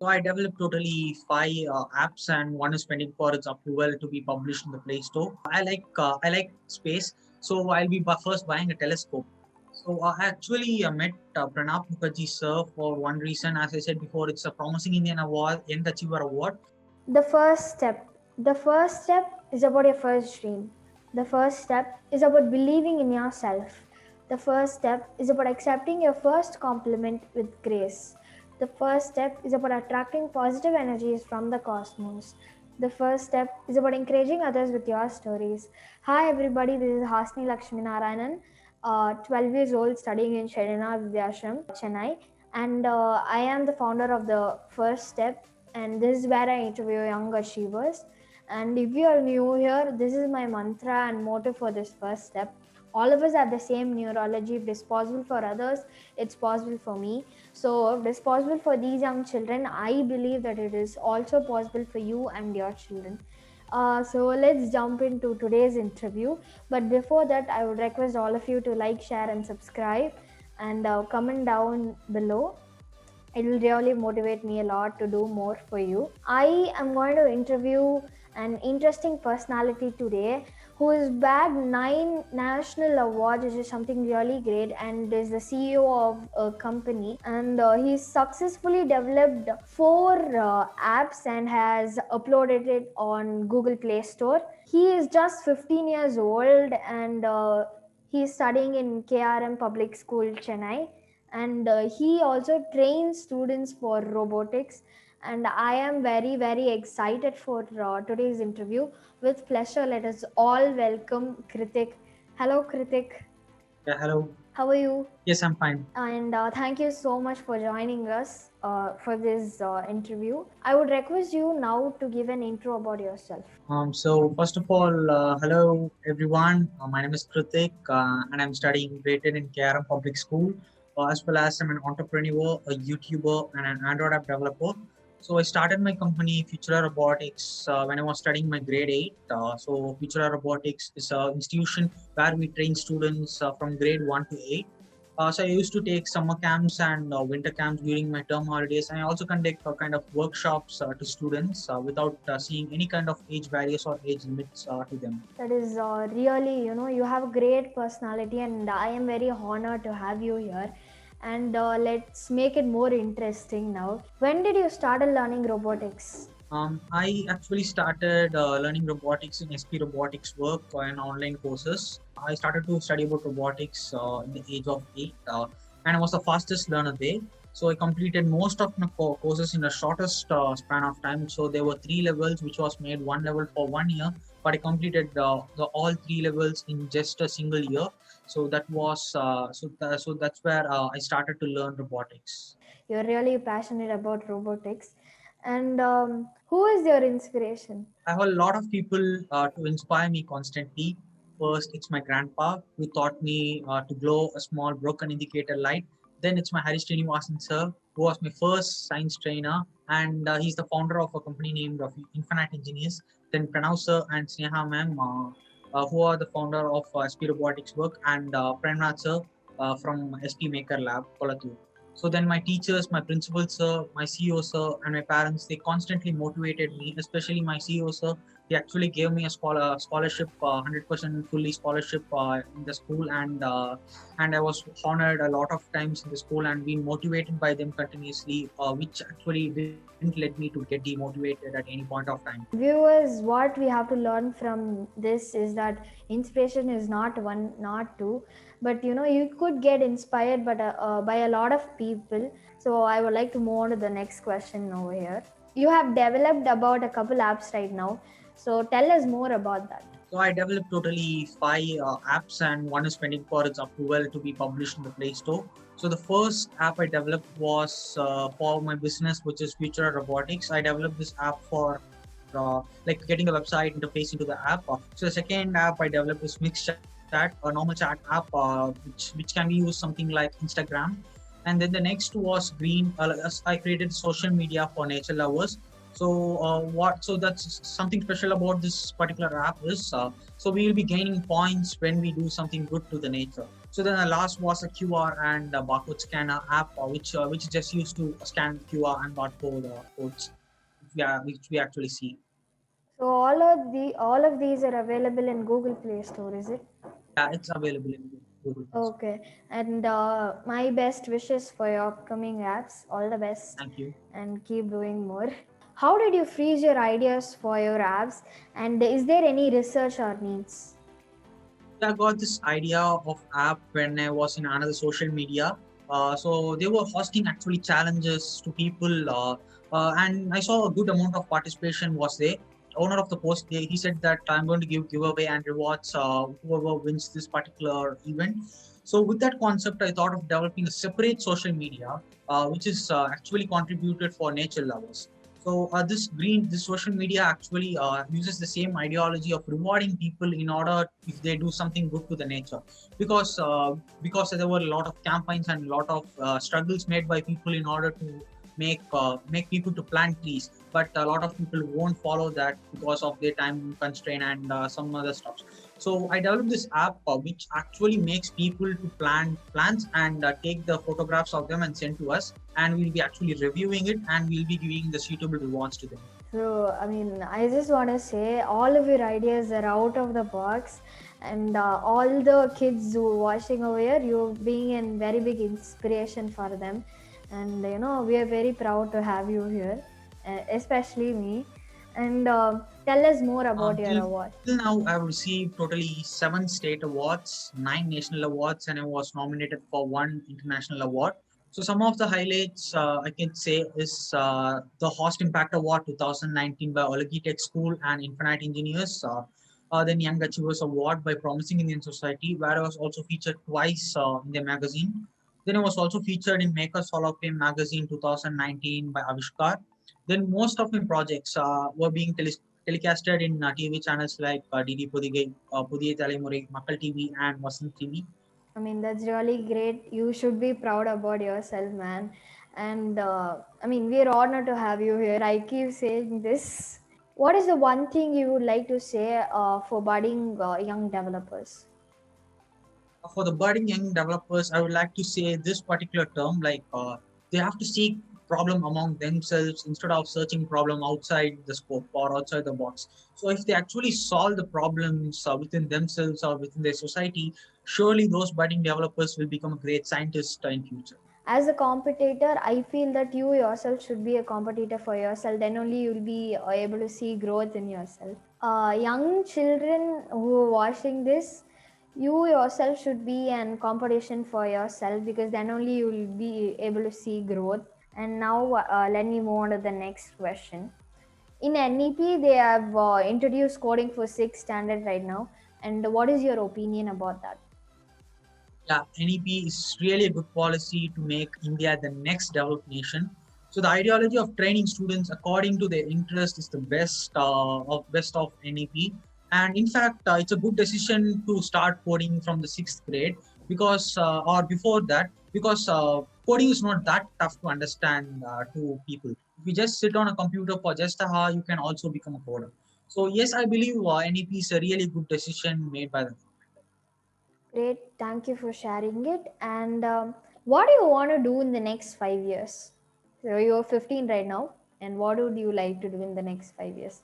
So I developed totally five apps, and one is pending for its approval to be published in the Play Store. I like space, so I'll be first buying a telescope. So I actually met Pranab Mukherjee sir for one reason. As I said before, it's a Promising Indian Award, Young Achiever Award. The first step. The first step is about your first dream. The first step is about believing in yourself. The first step is about accepting your first compliment with grace. The first step is about attracting positive energies from the cosmos. The first step is about encouraging others with your stories. Hi everybody, this is Hasini Lakshminarayanan, 12 years old, studying in Sharina Vidyashram, Chennai, and I am the founder of the First Step, and this is where I interview young achievers. And if you are new here, this is my mantra and motto for this first step. All of us have the same neurology. If it is possible for others, it's possible for me. So if it is possible for these young children, I believe that it is also possible for you and your children. So let's jump into today's interview. But before that, I would request all of you to like, share, and subscribe, and comment down below. It will really motivate me a lot to do more for you. I am going to interview an interesting personality today who has bagged 9 national awards, which is something really great, and is the CEO of a company. And he's successfully developed 4 apps and has uploaded it on Google Play Store. He is just 15 years old, and he's studying in KRM Public School, Chennai, and he also trains students for robotics. And I am very excited for today's interview. With pleasure, let us all welcome Krithik. Hello Krithik. Yeah, hello. How are you? Yes, I'm fine. And thank you so much for joining us for this interview. I would request you now to give an intro about yourself. So first of all, hello everyone. My name is Krithik, and I'm studying graded in KRM Public School, as well as I'm an entrepreneur, a YouTuber, and an Android app developer. So I started my company Futura Robotics when I was studying my grade 8. So Futura Robotics is an institution where we train students from grade 1 to 8. So I used to take summer camps and winter camps during my term holidays, and I also conduct kind of workshops to students without seeing any kind of age barriers or age limits to them. That is really, you have a great personality, and I am very honored to have you here. And let's make it more interesting now. When did you start learning robotics? I actually started learning robotics in SP Robotics work and online courses. I started to study about robotics in the age of 8, and I was the fastest learner there. So I completed most of my courses in the shortest span of time. So there were 3 levels, which was made 1 level for 1 year, but I completed the all 3 levels in just a single year. So that was so that's where I started to learn robotics. You're really passionate about robotics. And who is your inspiration? I have a lot of people to inspire me constantly. First, it's my grandpa who taught me to glow a small broken indicator light. Then it's my Hari Srinivasan sir, who was my first science trainer, and he's the founder of a company named of Infinite Engineers. Then Pranav sir and Sneha ma'am, who are the founder of SP Robotics Work, and Pranav sir from SP Maker Lab, Kolattur. So then my teachers, my principal sir, my CEO sir, and my parents, they constantly motivated me, especially my CEO sir. He actually gave me a scholarship, 100% fully scholarship in the school, and I was honored a lot of times in the school and been motivated by them continuously, which actually didn't let me to get demotivated at any point of time. Viewers, what we have to learn from this is that inspiration is not one, not two, but you could get inspired by a lot of people. So I would like to move on to the next question over here. You have developed about a couple apps right now, so tell us more about that. So I developed totally 5 apps, and one is pending for its approval to be published in the Play Store. So the first app I developed was for my business, which is Futura Robotics. I developed this app for like getting a website interface into the app. So the second app I developed is Mixed Chat, a normal chat app, which can be used something like Instagram. And then the next was Green. I created social media for nature lovers. So that's something special about this particular app is so we will be gaining points when we do something good to the nature. So then the last was a QR and a barcode scanner app, which just used to scan QR and barcode codes, which we actually see. So all of these are available in Google Play Store, is it? Yeah, it's available in Google Play Store. Okay. And my best wishes for your upcoming apps. All the best, Thank you. and keep doing more. How did you freeze your ideas for your apps? And is there any research or needs? I got this idea of app when I was in another social media. So they were hosting actually challenges to people, and I saw a good amount of participation was there. Owner of the post, he said that I'm going to give giveaway and rewards whoever wins this particular event. So with that concept, I thought of developing a separate social media, which is actually contributed for nature lovers. So this social media actually uses the same ideology of rewarding people in order if they do something good to the nature, because there were a lot of campaigns and a lot of struggles made by people in order to make people to plant trees, but a lot of people won't follow that because of their time constraint and some other stuff. So I developed this app which actually makes people to plant plants and take the photographs of them and send to us, and we'll be actually reviewing it and we'll be giving the suitable rewards to them. So, I mean, I just want to say all of your ideas are out of the box, and all the kids who are watching over here, you being a very big inspiration for them. And we are very proud to have you here, especially me. And tell us more about your Till, award. till now, I've received totally 7 state awards, 9 national awards, and I was nominated for 1 international award. So some of the highlights I can say is the Host Impact Award 2019 by Olagi Tech School and Infinite Engineers. Then Young Achievers Award by Promising Indian Society, where I was also featured twice in the magazine. Then I was also featured in Makers Hall of Fame magazine 2019 by Avishkar. Then most of my projects were being telecasted in TV channels like DD Pudigai, Pudiya Thalaimurai, Makkal TV, and Vasant TV. I mean, that's really great. You should be proud about yourself, man. And I mean, we're honored to have you here. I keep saying this. What is the one thing you would like to say for budding young developers? For the budding young developers, I would like to say this particular term, like they have to seek problem among themselves instead of searching problem outside the scope or outside the box. So if they actually solve the problems within themselves or within their society, surely those budding developers will become a great scientist in future. As a competitor, I feel that you yourself should be a competitor for yourself. Then only you'll be able to see growth in yourself. Young children who are watching this, you yourself should be in competition for yourself, because then only you will be able to see growth. And now let me move on to the next question. In NEP, they have introduced coding for 6 standard right now. And what is your opinion about that? Yeah, NEP is really a good policy to make India the next developed nation. So the ideology of training students according to their interest is the best of NEP. And in fact, it's a good decision to start coding from the 6th grade because or before that, because coding is not that tough to understand to people. If you just sit on a computer for just a hour, you can also become a coder. So yes, I believe NEP is a really good decision made by the. Great, thank you for sharing it. And what do you want to do in the next 5 years? So you're 15 right now, and what would you like to do in the next 5 years?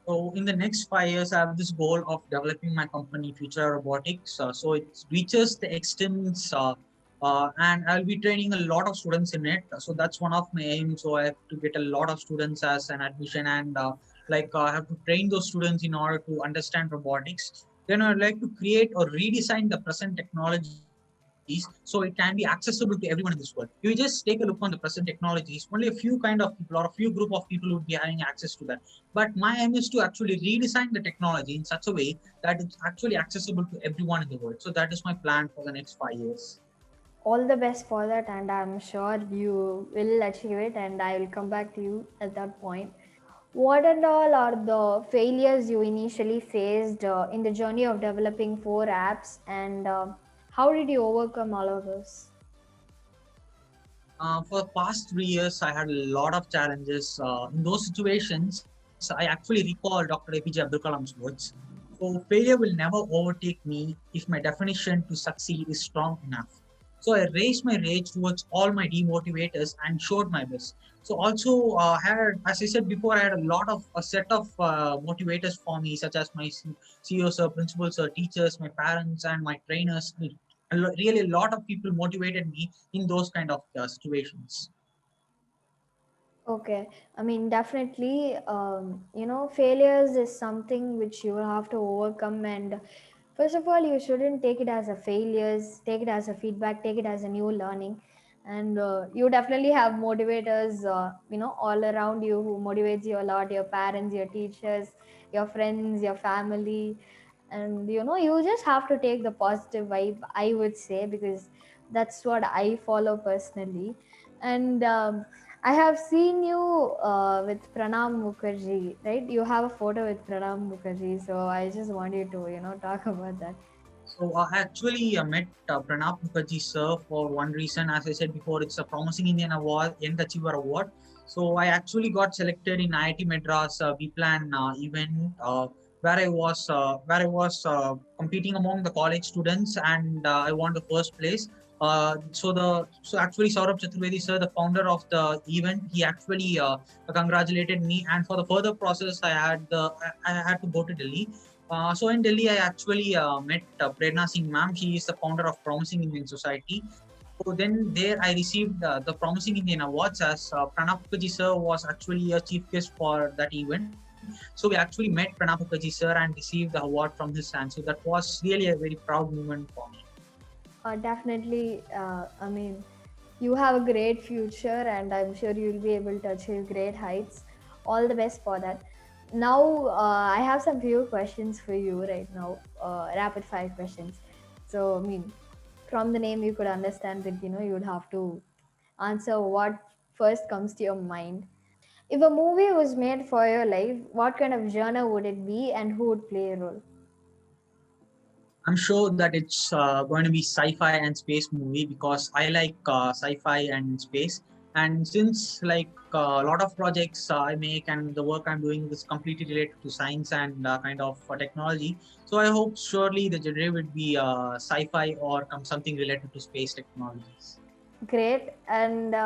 So in the next 5 years, I have this goal of developing my company, Future Robotics. So it reaches the extents, and I'll be training a lot of students in it. So that's one of my aims. So I have to get a lot of students as an admission, and I have to train those students in order to understand robotics. Then I'd like to create or redesign the present technologies so it can be accessible to everyone in this world. If you just take a look on the present technologies, only a few kind of people or a few group of people would be having access to that. But my aim is to actually redesign the technology in such a way that it's actually accessible to everyone in the world. So that is my plan for the next 5 years. All the best for that, and I'm sure you will achieve it, and I will come back to you at that point. What and all are the failures you initially faced in the journey of developing 4 apps, and how did you overcome all of those? For the past 3 years, I had a lot of challenges. In those situations, I actually recall Dr. APJ Abdul Kalam's words. So, failure will never overtake me if my definition to succeed is strong enough. So, I raised my rage towards all my demotivators and showed my best. So, also had, as I said before, I had a set of motivators for me, such as my CEOs, principals, teachers, my parents, and my trainers. Really, a lot of people motivated me in those kind of situations. Okay, I mean, definitely, failures is something which you will have to overcome. And first of all, you shouldn't take it as a failures, take it as a feedback, take it as a new learning. And you definitely have motivators, all around you who motivates you a lot, your parents, your teachers, your friends, your family. And, you just have to take the positive vibe, I would say, because that's what I follow personally. And, I have seen you with Pranam Mukherjee, right? You have a photo with Pranam Mukherjee, so I just want you to, talk about that. So I actually met Pranab Mukherjee sir for one reason. As I said before, it's a Promising Indian Award, Young Achiever Award. So I actually got selected in IIT Madras B-Plan event where I was competing among the college students, and I won the first place. So actually Saurabh Chaturvedi sir, the founder of the event, he actually congratulated me, and for the further process, I had to go to Delhi. So in Delhi, I actually met Prerna Singh ma'am. She is the founder of Promising Indian Society. So then there I received the Promising Indian Awards, as Pranab Mukherjee sir was actually a chief guest for that event. So we actually met Pranab Mukherjee sir and received the award from his hand. So that was really a very proud moment for me. Definitely, I mean, you have a great future, and I'm sure you'll be able to achieve great heights. All the best for that. Now, I have some few questions for you right now, rapid fire questions. So, I mean, from the name, you could understand that you would have to answer what first comes to your mind. If a movie was made for your life, what kind of genre would it be, and who would play a role? I'm sure that it's going to be sci-fi and space movie because I like sci-fi and space. And since like a lot of projects I make and the work I'm doing is completely related to science and kind of technology, so I hope surely the genre would be sci-fi or something related to space technologies. Great. And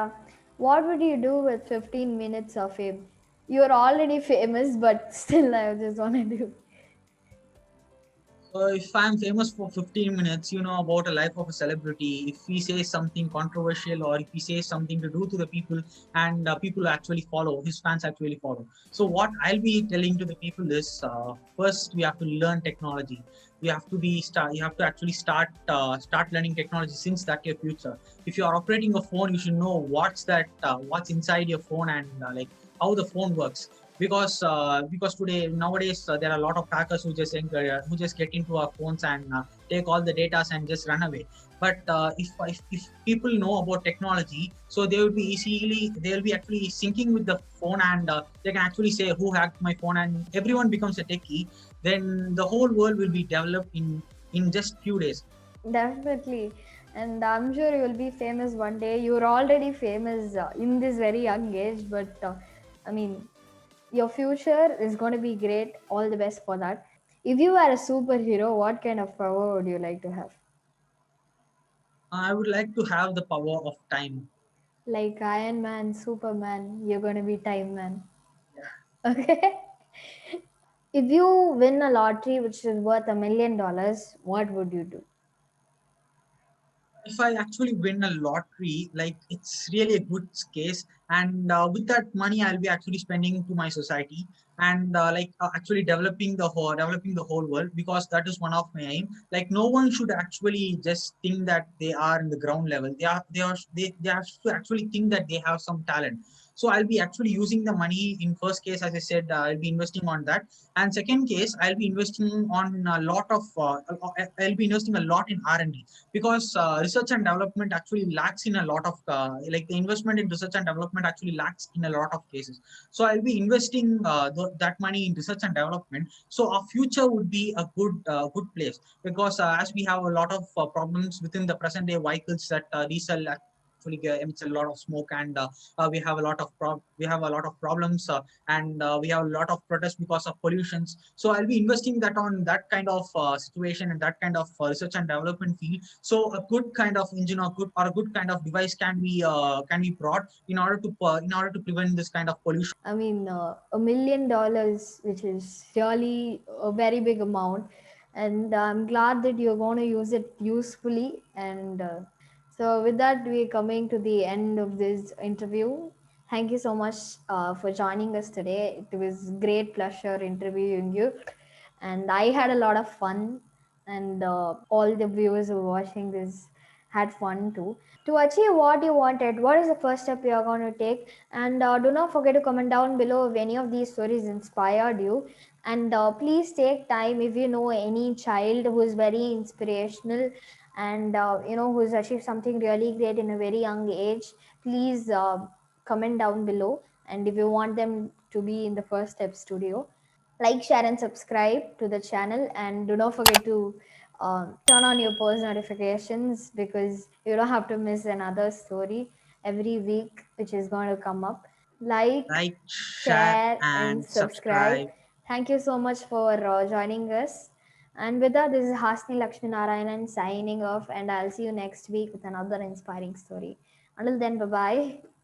what would you do with 15 minutes of fame? You're already famous, but still, I just wanted to. So if I'm famous for 15 minutes, about a life of a celebrity, if we say something controversial or if we say something to do to the people and people actually follow, his fans actually follow. So what I'll be telling to the people is first we have to learn technology. You have to actually start learning technology since that's your future. If you are operating a phone, you should know what's inside your phone and like how the phone works, because today nowadays there are a lot of hackers who just get into our phones and take all the data and just run away. But if people know about technology, so they will be actually syncing with the phone, and they can actually say who hacked my phone, and everyone becomes a techie. Then the whole world will be developed in just few days. Definitely. And I'm sure you will be famous one day. You're already famous in this very young age, but I mean, your future is going to be great. All the best for that. If you were a superhero, what kind of power would you like to have? I would like to have the power of time. Like Iron Man, Superman, you're going to be Time Man. Okay. If you win a lottery which is worth $1 million, what would you do? If I actually win a lottery, like it's really a good case, and with that money, I'll be actually spending to my society and actually developing the whole world, because that is one of my aim. Like no one should actually just think that they are in the ground level. They have to actually think that they have some talent. So I'll be actually using the money in first case, as I said, I'll be investing on that, and second case, I'll be investing on a lot of I'll be investing a lot in R&D, because research and development actually lacks in a lot of like the investment in research and development actually lacks in a lot of cases. So I'll be investing that money in research and development, so our future would be a good place, because as we have a lot of problems within the present day vehicles that diesel actually emits a lot of smoke, and we have a lot of problems, and we have a lot of protests because of pollutions. So I'll be investing that on that kind of situation and that kind of research and development field. So a good kind of engine or a good kind of device can be brought in order to prevent this kind of pollution. I mean, $1 million, which is really a very big amount, and I'm glad that you're going to use it usefully. And so, with that, we're coming to the end of this interview. Thank you so much for joining us today. It was great pleasure interviewing you, and I had a lot of fun, and all the viewers who are watching this had fun too. To achieve what you wanted, what is the first step you are going to take? And do not forget to comment down below if any of these stories inspired you. And please take time if you know any child who is very inspirational and who has achieved something really great in a very young age. Please comment down below. And if you want them to be in the First Step Studio, like, share, and subscribe to the channel, and do not forget to turn on your post notifications, because you don't have to miss another story every week which is going to come up. Like, Like, share, share, and and subscribe. subscribe. Thank you so much for joining us. And with that, this is Hasini Lakshmi Narayanan signing off, and I'll see you next week with another inspiring story. Until then, bye bye.